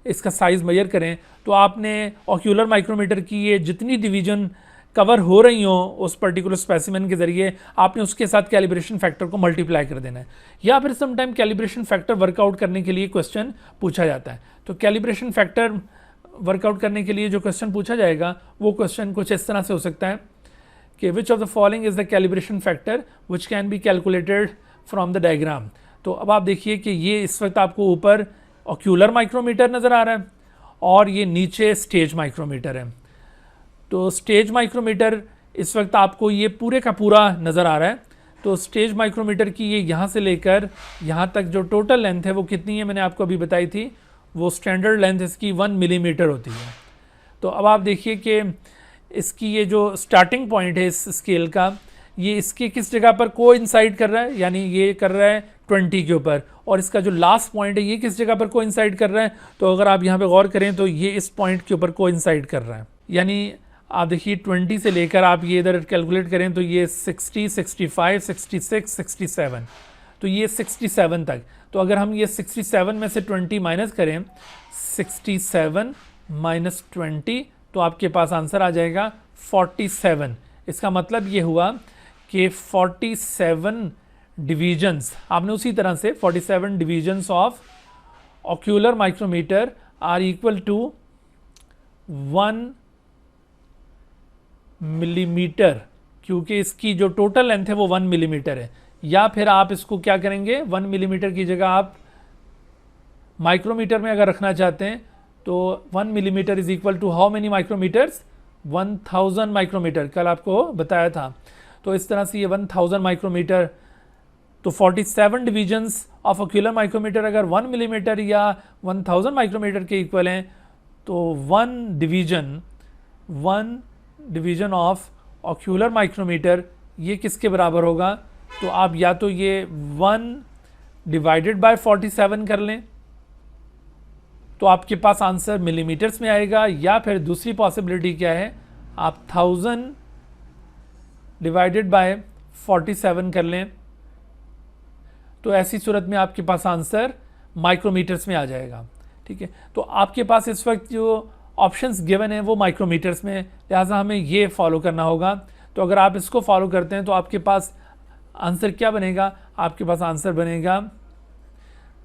इसका साइज़ मेजर करें। तो आपने ऑक्यूलर माइक्रोमीटर की ये जितनी डिवीज़न कवर हो रही हो उस पर्टिकुलर स्पेसिमेन के ज़रिए, आपने उसके साथ कैलिब्रेशन फैक्टर को मल्टीप्लाई कर देना है। या फिर समटाइम कैलिब्रेशन फैक्टर वर्कआउट करने के लिए क्वेश्चन पूछा जाता है। तो कैलिब्रेशन फैक्टर वर्कआउट करने के लिए जो क्वेश्चन पूछा जाएगा, वो क्वेश्चन कुछ इस तरह से हो सकता है कि which of the following is the calibration factor which can be calculated from the diagram. तो अब आप देखिए कि ये इस वक्त आपको ऊपर ऑक्यूलर माइक्रोमीटर नज़र आ रहा है और ये नीचे स्टेज माइक्रोमीटर है। तो स्टेज माइक्रोमीटर इस वक्त आपको ये पूरे का पूरा नज़र आ रहा है। तो स्टेज माइक्रोमीटर की ये यहाँ से लेकर यहाँ तक जो टोटल लेंथ है वो कितनी है, मैंने आपको अभी बताई थी, वो स्टैंडर्ड लेंथ इसकी 1 मिलीमीटर होती है। तो अब आप देखिए कि इसकी ये जो स्टार्टिंग पॉइंट है इस स्केल का, ये इसके किस जगह पर कोइंसाइड कर रहा है, यानी ये कर रहा है 20 के ऊपर, और इसका जो लास्ट पॉइंट है ये किस जगह पर कोइंसाइड कर रहा है। तो अगर आप यहाँ पे गौर करें तो ये इस पॉइंट के ऊपर कोइंसाइड कर रहा है। यानी आप देखिए 20 से लेकर आप ये इधर कैलकुलेट करें तो ये 60, 65, 66, 67, तो ये 67 तक। तो अगर हम ये 67 में से 20 माइनस करें, 67 माइनस 20, तो आपके पास आंसर आ जाएगा 47। इसका मतलब ये हुआ कि 47 डिवीजन्स, आपने उसी तरह से 47 divisions of ocular micrometer are equal to 1 millimetre, क्योंकि इसकी जो टोटल लेंथ है वो 1 मिलीमीटर है। या फिर आप इसको क्या करेंगे, 1 मिलीमीटर की जगह आप माइक्रोमीटर में अगर रखना चाहते हैं तो 1 millimetre is equal to how many micrometres, 1000 micrometre, कल आपको बताया था। तो इस तरह से ये 1000 माइक्रोमीटर, तो 47 डिवीजन्स ऑफ ऑक्यूलर माइक्रोमीटर अगर 1 मिलीमीटर या 1000 माइक्रोमीटर के इक्वल हैं, तो 1 डिवीजन ऑफ ऑक्यूलर माइक्रोमीटर ये किसके बराबर होगा। तो आप या तो ये 1 डिवाइडेड बाय 47 कर लें, तो आपके पास आंसर मिलीमीटर्स में आएगा, या फिर दूसरी पॉसिबिलिटी क्या है, आप 1000 डिवाइडेड बाय 47 कर लें, तो ऐसी सूरत में आपके पास आंसर माइक्रोमीटर्स में आ जाएगा। ठीक है, तो आपके पास इस वक्त जो ऑप्शंस गिवन है वो माइक्रोमीटर्स में, लिहाजा हमें ये फॉलो करना होगा। तो अगर आप इसको फॉलो करते हैं तो आपके पास आंसर क्या बनेगा, आपके पास आंसर बनेगा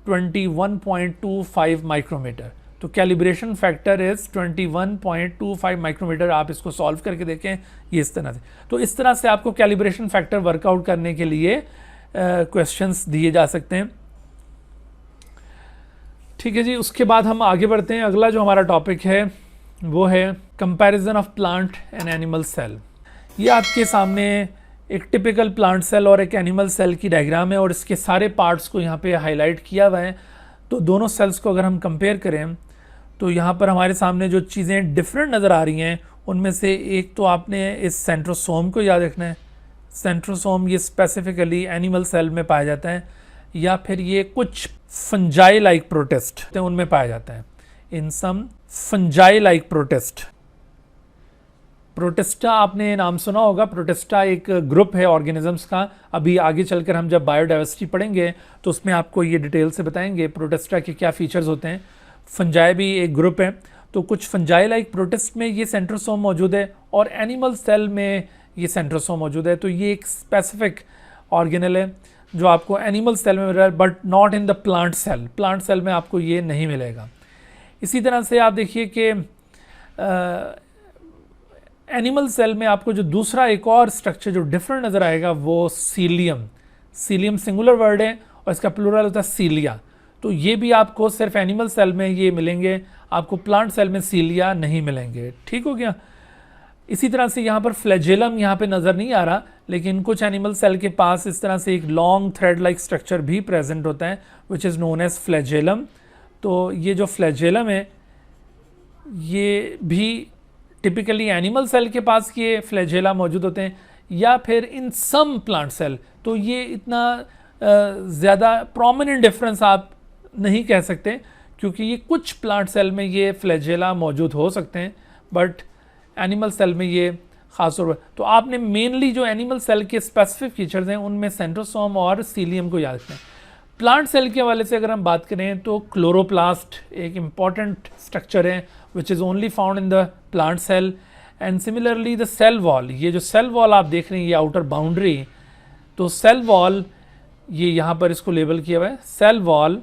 21.25 माइक्रोमीटर। तो कैलिब्रेशन फैक्टर इज़ 21.25 माइक्रोमीटर। आप इसको सॉल्व करके देखें ये इस तरह से। तो इस तरह से आपको कैलिब्रेशन फैक्टर वर्कआउट करने के लिए क्वेश्चंस दिए जा सकते हैं। ठीक है जी, उसके बाद हम आगे बढ़ते हैं। अगला जो हमारा टॉपिक है वो है comparison of plant and animal cell. ये आपके सामने एक टिपिकल प्लांट सेल और एक एनिमल सेल की डायग्राम है और इसके सारे पार्ट्स को यहाँ पे हाईलाइट किया हुआ है। तो दोनों सेल्स को अगर हम कंपेयर करें तो यहाँ पर हमारे सामने जो चीज़ें डिफरेंट नज़र आ रही हैं उनमें से एक तो आपने इस सेंट्रोसोम को याद रखना है। सेंट्रोसोम ये स्पेसिफिकली एनिमल सेल में पाया जाता है, या फिर ये कुछ फंजाई लाइक प्रोटिस्ट उनमें पाया जाता है। इन सम फंजाई लाइक प्रोटिस्टा आपने नाम सुना होगा। प्रोटिस्टा एक ग्रुप है ऑर्गेनिजम्स का। अभी आगे चलकर हम जब बायोडाइवर्सिटी पढ़ेंगे तो उसमें आपको ये डिटेल से बताएंगे प्रोटिस्टा के क्या फीचर्स होते हैं। फंजाई भी एक ग्रुप है, तो कुछ फंजाई लाइक प्रोटिस्ट में ये सेंट्रोसोम मौजूद है और एनिमल सेल में ये सेंट्रोसोम मौजूद है। तो ये एक स्पेसिफिक ऑर्गेनल है जो आपको एनिमल सेल में मिल रहा है, but not in the plant cell. Plant cell में आपको ये नहीं मिलेगा। इसी तरह से आप देखिए कि एनिमल सेल में आपको जो दूसरा एक और स्ट्रक्चर जो डिफरेंट नज़र आएगा वो सीलियम। सीलियम सिंगुलर वर्ड है और इसका प्लूरल होता है सीलिया। तो ये भी आपको सिर्फ एनिमल सेल में ये मिलेंगे, आपको प्लांट सेल में सीलिया नहीं मिलेंगे। ठीक हो गया। इसी तरह से यहाँ पर फ्लैजेलम यहाँ पे नज़र नहीं आ रहा, लेकिन कुछ एनिमल सेल के पास इस तरह से एक लॉन्ग थ्रेड लाइक स्ट्रक्चर भी प्रेजेंट होता है which is known as flagellum. तो ये जो फ्लैजेलम है ये भी टिपिकली एनिमल सेल के पास ये फ्लैजेला मौजूद होते हैं, या फिर इन सम प्लांट सेल। तो ये इतना ज़्यादा प्रोमिनेंट डिफरेंस आप नहीं कह सकते, क्योंकि ये कुछ प्लांट सेल में ये फ्लैजेला मौजूद हो सकते हैं, बट एनिमल सेल में ये ख़ास तौर पर। तो आपने मेनली जो एनिमल सेल के स्पेसिफिक फीचर्स हैं उनमें सेंट्रोसोम और सीलियम को याद रखना है। प्लांट सेल के हवाले से अगर हम बात करें तो क्लोरोप्लास्ट एक इम्पॉर्टेंट स्ट्रक्चर है which is only found in the plant cell. And similarly the cell wall, ये जो सेल वॉल आप देख रहे हैं ये आउटर बाउंड्री, तो सेल वॉल ये यहाँ पर इसको लेबल किया हुआ है सेल वॉल।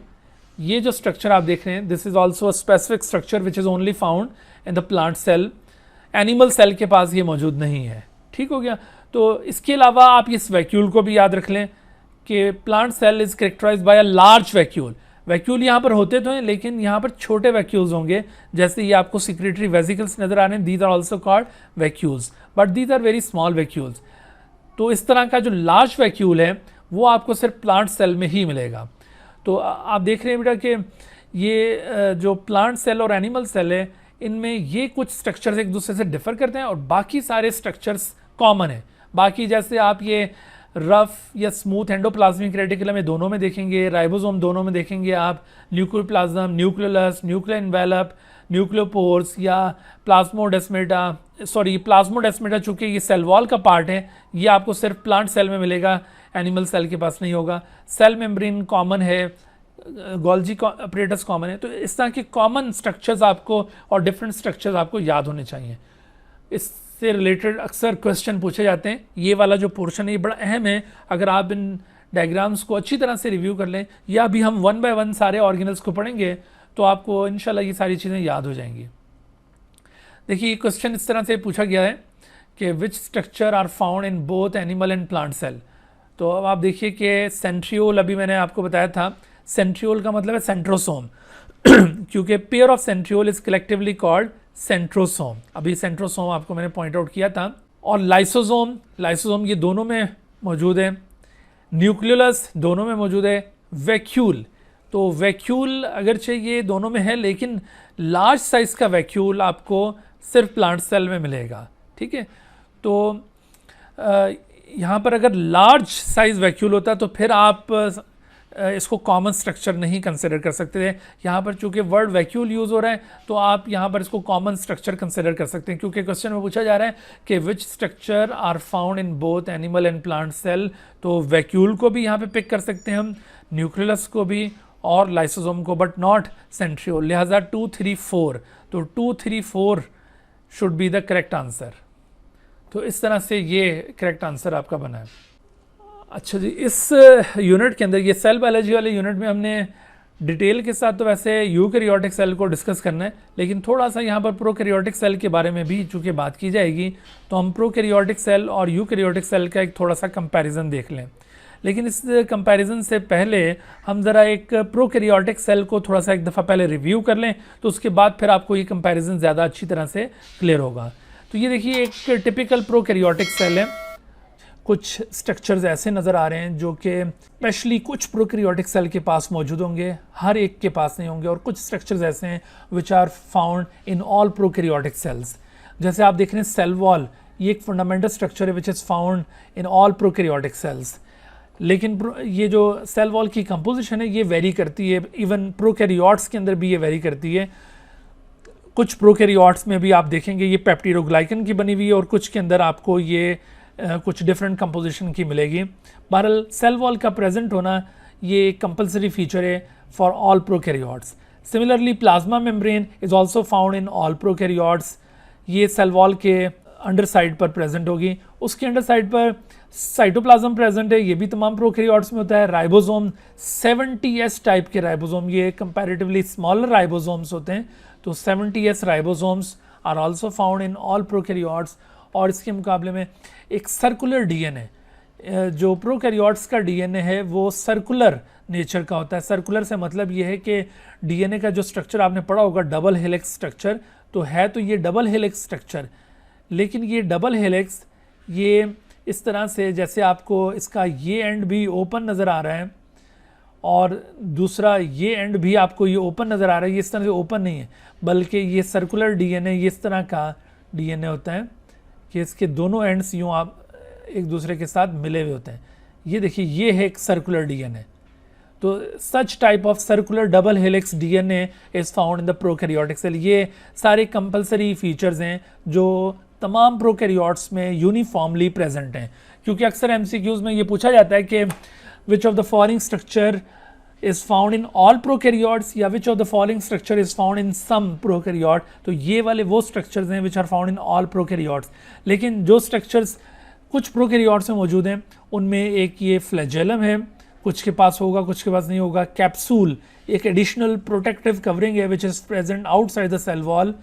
ये जो स्ट्रक्चर आप देख रहे हैं this is also a specific structure which is only found in the plant cell. Animal cell के पास ये मौजूद नहीं है। ठीक हो गया। तो इसके अलावा आप इस वैक्यूल को भी याद रख लें कि plant cell is characterised by a large vacuole. Vacuole यहाँ पर होते तो हैं, लेकिन यहाँ पर छोटे वैक्यूल्स होंगे, जैसे ये आपको सिक्रेटरी वेसिकल्स नज़र आ रहे हैं, these are also called vacuoles, but these are very small vacuoles. तो इस तरह का जो लार्ज वैक्यूल है वो आपको सिर्फ प्लांट सेल में ही मिलेगा। तो आप देख रहे हैं बेटा कि ये जो प्लांट सेल और एनिमल सेल है इनमें ये कुछ स्ट्रक्चर्स एक दूसरे से डिफर करते हैं और बाकी सारे स्ट्रक्चर्स कॉमन है। बाकी जैसे आप ये रफ या स्मूथ एंडोप्लाज्मिक रेटिकुलम में दोनों में देखेंगे, राइबोसोम दोनों में देखेंगे आप, न्यूक्लियोप्लाज्म, न्यूक्लियोलस, न्यूक्लियर एनवेलप, न्यूक्लियोपोर्स या प्लाज्मोडेस्मेटा, सॉरी प्लाज्मोडेस्मेटा चूँकि ये सेल वॉल का पार्ट है, ये आपको सिर्फ प्लांट सेल में मिलेगा, एनिमल सेल के पास नहीं होगा। सेल मेम्ब्रेन कॉमन है, गोल्जी अपरेटस कॉमन है। तो इस तरह के कॉमन स्ट्रक्चर्स आपको और डिफरेंट स्ट्रक्चर्स आपको याद होने चाहिए। इससे रिलेटेड अक्सर क्वेश्चन पूछे जाते हैं। ये वाला जो पोर्शन है ये बड़ा अहम है। अगर आप इन डायग्राम्स को अच्छी तरह से रिव्यू कर लें, या भी हम वन बाय वन सारे ऑर्गेनल्स को पढ़ेंगे तो आपको इंशाल्लाह ये सारी चीज़ें याद हो जाएंगी। देखिए ये क्वेश्चन इस तरह से पूछा गया है कि which structure are found in both animal and plant cell. तो अब आप देखिए कि सेंट्रियोल, अभी मैंने आपको बताया था सेंट्रियोल का मतलब है सेंट्रोसोम क्योंकि pair of centriole is collectively called centrosome. अभी सेंट्रोसोम आपको मैंने पॉइंट आउट किया था। और लाइसोसोम, लाइसोसोम ये दोनों में मौजूद है। न्यूक्लियोलस दोनों में मौजूद है। वैक्यूल, तो वैक्यूल अगरचे ये दोनों में है, लेकिन लार्ज साइज़ का वैक्यूल आपको सिर्फ प्लांट सेल में मिलेगा। ठीक है। तो यहाँ पर अगर लार्ज साइज़ वैक्यूल होता तो फिर आप इसको कॉमन स्ट्रक्चर नहीं कंसिडर कर सकते थे। यहाँ पर चूंकि वर्ड वैक्यूल यूज़ हो रहा है तो आप यहाँ पर इसको कॉमन स्ट्रक्चर कंसिडर कर सकते हैं, क्योंकि क्वेश्चन में पूछा जा रहा है कि which structure are found in both animal and plant cell. तो वैक्यूल को भी यहाँ पे पिक कर सकते हैं हम, न्यूक्लियस को भी और लाइसोसोम को, बट नॉट सेंट्रियोल। लिहाजा 2, 3, 4, तो 2, 3, 4 should be the correct answer. तो इस तरह से ये करेक्ट आंसर आपका बना है। अच्छा जी, इस यूनिट के अंदर ये सेल बायोलॉजी वाले यूनिट में हमने डिटेल के साथ तो वैसे यूकैरियोटिक सेल को डिस्कस करना है, लेकिन थोड़ा सा यहाँ पर प्रोकैरियोटिक सेल के बारे में भी चूँकि बात की जाएगी, तो हम प्रोकैरियोटिक सेल और यूकैरियोटिक सेल का एक थोड़ा सा कंपैरिजन देख लें। लेकिन इस कंपैरिजन से पहले हम ज़रा एक प्रोकैरियोटिक सेल को थोड़ा सा एक दफ़ा पहले रिव्यू कर लें, तो उसके बाद फिर आपको ये कंपैरिजन ज़्यादा अच्छी तरह से क्लियर होगा। तो ये देखिए एक टिपिकल प्रोकैरियोटिक सेल है। कुछ स्ट्रक्चर्स ऐसे नज़र आ रहे हैं जो कि स्पेशली कुछ प्रोकैरियोटिक सेल के पास मौजूद होंगे, हर एक के पास नहीं होंगे, और कुछ स्ट्रक्चर्स ऐसे हैं which are found in all prokaryotic cells. जैसे आप देख रहे हैं सेल वॉल, ये एक फंडामेंटल स्ट्रक्चर है which is found in all prokaryotic sales. लेकिन ये जो सेल वॉल की कंपोजिशन है ये वेरी करती है, इवन प्रोकैरियोट्स के अंदर भी ये वेरी करती है। कुछ प्रोकैरियोट्स में भी आप देखेंगे ये पेप्टिडोग्लाइकन की बनी हुई है, और कुछ के अंदर आपको ये कुछ डिफरेंट कंपोजिशन की मिलेगी। बहरहाल सेल वॉल का प्रेजेंट होना ये कंपलसरी फीचर है for all prokaryotes. Similarly plasma membrane is also found in all prokaryotes. ये सेल वॉल के अंडर साइड पर प्रेजेंट होगी। उसके अंडर साइड पर साइटोप्लाज्म प्रेजेंट है, ये भी तमाम प्रोकैरियोट्स में होता है। राइबोसोम 70S टाइप के राइबोसोम, ये कंपैरेटिवली स्मॉलर राइबोसोम्स होते हैं, तो 70S ribosomes are also found in all prokaryotes. और इसके मुकाबले में एक सर्कुलर डीएनए, जो प्रोकैरियोट्स का डीएनए है वो सर्कुलर नेचर का होता है। सर्कुलर से मतलब ये है कि डीएनए का जो स्ट्रक्चर आपने पढ़ा होगा डबल हेलिक्स स्ट्रक्चर, तो है तो ये डबल हेलिक्स स्ट्रक्चर, लेकिन ये डबल हेलिक्स ये इस तरह से जैसे आपको इसका ये एंड भी ओपन नज़र आ रहा है और दूसरा ये एंड भी आपको ये ओपन नज़र आ रहा है, ये इस तरह से ओपन नहीं है, बल्कि ये सर्कुलर डीएनए ये इस तरह का डीएनए होता है कि इसके दोनों एंड्स यूँ आप एक दूसरे के साथ मिले हुए होते हैं। ये देखिए ये है एक सर्कुलर डीएनए। तो such type of circular double helix DNA is found in the prokaryotic cell. ये सारे कंपलसरी फीचर्स हैं जो तमाम प्रोकैरियोट्स में यूनिफॉर्मली प्रेजेंट हैं, क्योंकि अक्सर एमसीक्यूज़ में ये पूछा जाता है कि which of the following structure is found in all prokaryotes या which of the following structure is found in some prokaryote. तो ये वाले वो स्ट्रक्चर्स हैं which are found in all prokaryotes. लेकिन जो स्ट्रक्चर्स कुछ प्रोकैरियोट्स में मौजूद हैं उनमें एक ये फ्लैजेलम है, कुछ के पास होगा कुछ के पास नहीं होगा। कैप्सूल एक एडिशनल प्रोटेक्टिव कवरिंग है which is present outside the cell wall.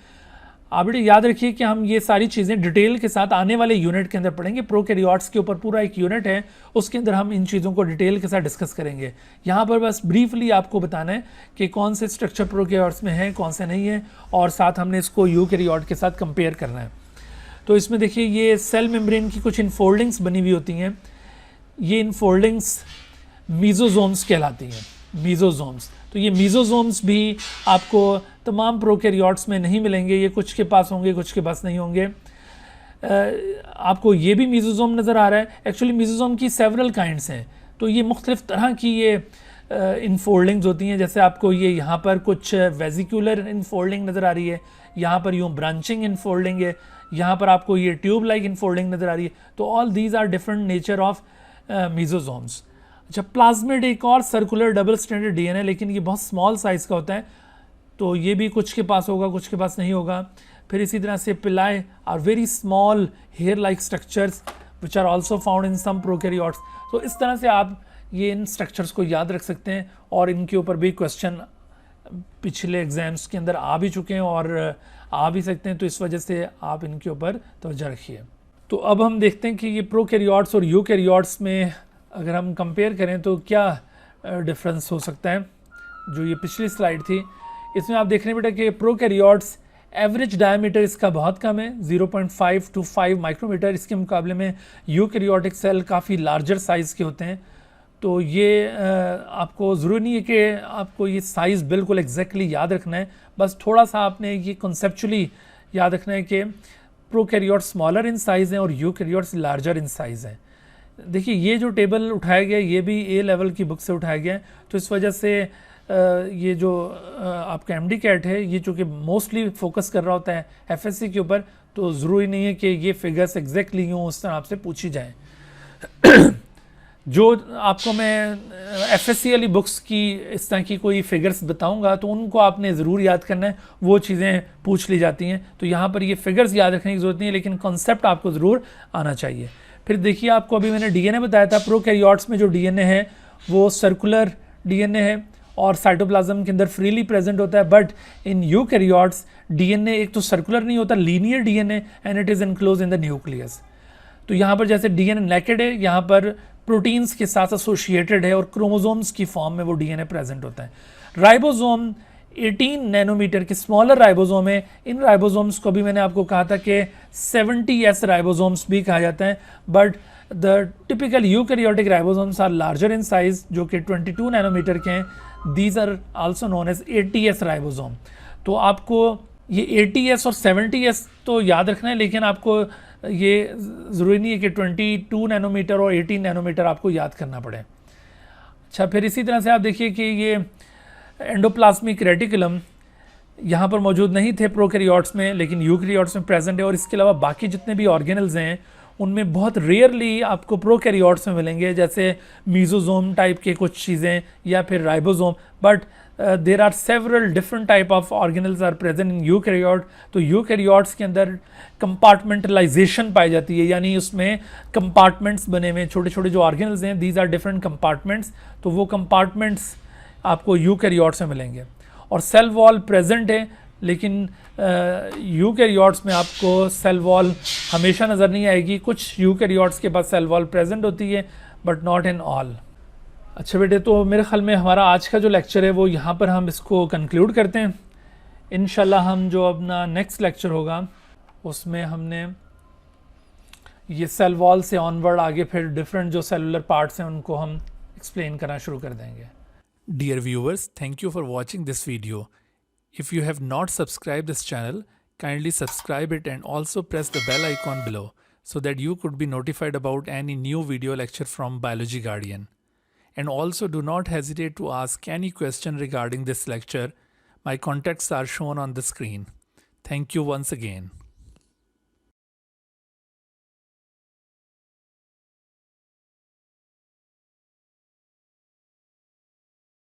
आप बेटे याद रखिए कि हम ये सारी चीज़ें डिटेल के साथ आने वाले यूनिट के अंदर पढ़ेंगे। प्रोकैरियोट्स के ऊपर पूरा एक यूनिट है, उसके अंदर हम इन चीज़ों को डिटेल के साथ डिस्कस करेंगे। यहाँ पर बस ब्रीफली आपको बताना है कि कौन से स्ट्रक्चर प्रोकैरियोट्स में हैं कौन से नहीं हैं, और साथ हमने इसको यूकैरियोट के साथ कंपेयर करना है। तो इसमें देखिए ये सेल मेम्ब्रेन की कुछ इनफोल्डिंग्स बनी हुई होती हैं, ये इनफोल्डिंग्स मीजोजोम्स कहलाती हैं, मीजोजोम्स। तो ये मीजोजोम्स भी आपको तमाम प्रोकैरियोट्स में नहीं मिलेंगे, ये कुछ के पास होंगे कुछ के पास नहीं होंगे। आपको ये भी मीजोजोम नज़र आ रहा है। एक्चुअली मीजोजोम की सेवरल काइंड्स हैं, तो ये मुख्तलिफ तरह की ये इनफोल्डिंग्स होती हैं। जैसे आपको ये यहाँ पर कुछ वेजिकुलर इनफोल्डिंग नज़र आ रही है, यहाँ पर यूँ ब्रांचिंग इनफोल्डिंग है, यहाँ पर आपको ये ट्यूब लाइक इनफोल्डिंग नज़र आ रही है। तो all these are different nature of mesosomes. अच्छा, प्लाज्मिड एक और सर्कुलर डबल स्ट्रैंडेड डीएनए, लेकिन ये बहुत स्मॉल साइज़ का होता है, तो ये भी कुछ के पास होगा कुछ के पास नहीं होगा। फिर इसी तरह से pili are very small hair like structures which are also found in some prokaryotes. तो इस तरह से आप ये इन स्ट्रक्चर्स को याद रख सकते हैं, और इनके ऊपर भी क्वेश्चन पिछले एग्जाम्स के अंदर आ भी चुके हैं और आ भी सकते हैं, तो इस वजह से आप इनके ऊपर तवज्जो रखिए। तो अब हम देखते हैं कि ये प्रोकैरियोट्स और यूकैरियोट्स में अगर हम कंपेयर करें तो क्या डिफरेंस हो सकता है। जो ये पिछली स्लाइड थी इसमें आप देख रहे हैं बेटा कि प्रोकैरियोट्स एवरेज डायमीटर इसका बहुत कम है, 0.5 to 5 माइक्रोमीटर। इसके मुकाबले में यूकैरियोटिक सेल काफ़ी लार्जर साइज़ के होते हैं। तो ये आपको ज़रूरी नहीं है कि आपको ये साइज़ बिल्कुल एग्जैक्टली याद रखना है, बस थोड़ा सा आपने ये कॉन्सेप्चुअली याद रखना है कि प्रोकैरियोट्स स्मॉलर इन साइज़ हैं और यूकैरियोट्स लार्जर इन साइज़ हैं। देखिए ये जो टेबल उठाया गया ये भी ए लेवल की बुक से उठाया गया है, तो इस वजह से ये जो आपका MD-CAT है ये चूँकि मोस्टली फोकस कर रहा होता है FSC के ऊपर, तो ज़रूरी नहीं है कि ये फिगर्स एग्जैक्टली यूँ उस तरह आपसे पूछी जाए। जो आपको मैं FSC वाली बुक्स की इस तरह की कोई फिगर्स बताऊंगा तो उनको आपने ज़रूर याद करना है, वो चीज़ें पूछ ली जाती हैं। तो यहाँ पर ये फिगर्स याद रखने की ज़रूरत नहीं है, लेकिन कॉन्सेप्ट आपको ज़रूर आना चाहिए। फिर देखिए आपको अभी मैंने DNA बताया था, प्रोकैरियोट्स में जो DNA है वो सर्कुलर DNA है और साइटोप्लाज्म के अंदर फ्रीली प्रेजेंट होता है। बट इन यूकैरियोट्स DNA एक तो सर्कुलर नहीं होता, linear DNA, and it is enclose in the nucleus. तो यहाँ पर जैसे DNA नेकेड है, यहाँ पर प्रोटीन्स के साथ एसोसिएटेड है और क्रोमोसोम्स की फॉर्म में वो डीएनए प्रेजेंट होता है। राइबोसोम 18 नैनोमीटर के स्मॉलर राइबोसोम है। इन राइबोसोम्स को भी मैंने आपको कहा था कि 70s राइबोसोम्स भी कहा जाता है, but the typical eukaryotic ribosomes are larger in size, जो कि 22 नैनोमीटर के हैं। These are also known as 80s ribosome. तो आपको ये 80s और 70s तो याद रखना है, लेकिन आपको ये ज़रूरी नहीं है कि 22 नैनोमीटर और 18 नैनोमीटर आपको याद करना पड़े। अच्छा, फिर इसी तरह से आप देखिए कि ये एंडोप्लाज्मिक रेटिकुलम यहाँ पर मौजूद नहीं थे प्रोकैरियोट्स में, लेकिन यूकैरियोट्स में प्रेजेंट है। और इसके अलावा बाकी जितने भी ऑर्गेनल्स हैं उनमें बहुत रेयरली आपको प्रोकैरियोट्स में मिलेंगे, जैसे मीजोजोम टाइप के कुछ चीज़ें या फिर ribosome, but there are several different type of organelles are present in eukaryote. तो यूकैरियोट्स के अंदर कंपार्टमेंटलाइजेशन पाई जाती है, यानी उसमें कंपार्टमेंट्स बने हुए, छोटे छोटे जो ऑर्गेनल्स हैं दीज आर डिफरेंट कंपार्टमेंट्स। तो वो कंपार्टमेंट्स आपको यूकैरियोट्स में मिलेंगे। और सेल वॉल प्रेजेंट है, लेकिन यूकैरियोट्स में आपको सेल वॉल हमेशा नज़र नहीं आएगी। कुछ यूकैरियोट्स के पास सेल वॉल प्रेजेंट होती है, बट नॉट इन ऑल। अच्छा बेटे, तो मेरे ख्याल में हमारा आज का जो लेक्चर है वो यहाँ पर हम इसको कंक्लूड करते हैं। इंशाल्लाह हम जो अपना नेक्स्ट लेक्चर होगा उसमें हमने ये सेल वॉल से ऑनवर्ड आगे फिर डिफरेंट जो सेलुलर पार्ट्स हैं उनको हम एक्सप्लेन करना शुरू कर देंगे। Dear viewers, thank you for watching this video. If you have not subscribed this channel, kindly subscribe it and also press the bell icon below so that you could be notified about any new video lecture from Biology Guardian. And also do not hesitate to ask any question regarding this lecture. My contacts are shown on the screen. Thank you once again.